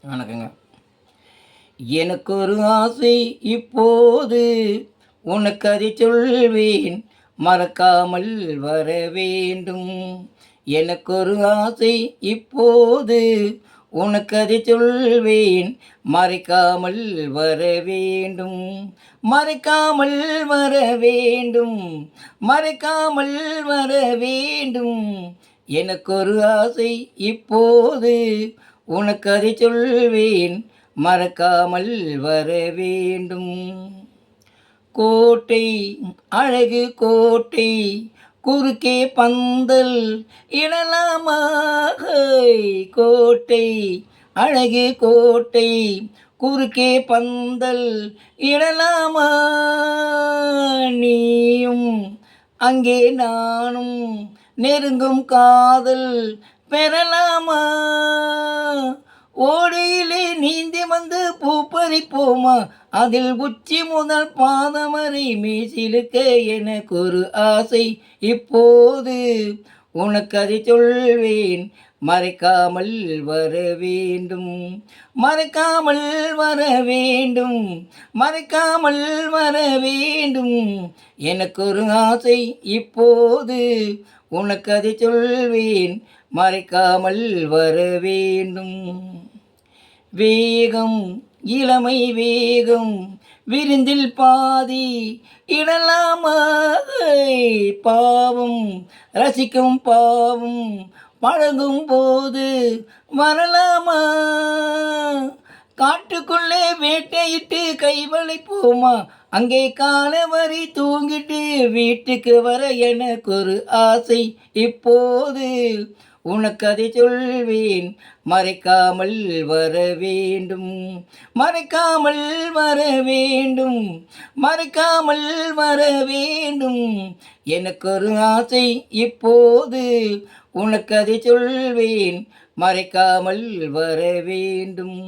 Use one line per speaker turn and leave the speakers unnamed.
வணக்கங்க. எனக்கு ஒரு ஆசை இப்போது உனக்கு அதை சொல்வேன், மறக்காமல் வர வேண்டும். எனக்கு ஒரு ஆசை இப்போது உனக்கு அதை சொல்வேன், மறைக்காமல் வர வேண்டும். மறைக்காமல் வர வேண்டும், மறைக்காமல் வர வேண்டும். எனக்கு ஒரு ஆசை இப்போது உனக்கு அதை சொல்வேன், மறக்காமல் வர வேண்டும். கோட்டை அழகு கோட்டை, குறுக்கே பந்தல் இடலாமாக. கோட்டை அழகு கோட்டை, குறுக்கே பந்தல் இடலாமா. நீயும் அங்கே நானும் நெருங்கும் காதல் பெறலாமா. ஓடையிலே நீந்தி வந்து பூ பறிப்போமா, அதில் உச்சி முதல் பாதம் வரை மீசிலுக்க. எனக்கு ஒரு ஆசை இப்போது உனக்கு அதை சொல்வேன், மறைக்காமல் வர வேண்டும். மறைக்காமல் வர வேண்டும், மறைக்காமல் வர வேண்டும். எனக்கு ஒரு ஆசை இப்போது உனக்கு அதை சொல்வேன், மறைக்காமல் வர வேண்டும். வேகம் இளமை வேகம், விருந்தில் பாதி இடலாமா. பாவம் ரசிக்கும் பாவம், பழகும் போது வரலாமா. காட்டுக்குள்ளே வேட்டையிட்டு கைவளைப்போமா, அங்கே காலவரை தூங்கிட்டு வீட்டுக்கு வர. எனக்கு ஒரு ஆசை இப்போது உனக்கு அதை சொல்வேன், மறைக்காமல் வர வேண்டும். மறைக்காமல் வர வேண்டும், மறைக்காமல் வர வேண்டும். எனக்கு ஒரு ஆசை இப்போது உனக்கு அதை சொல்வேன், மறைக்காமல் வர வேண்டும்.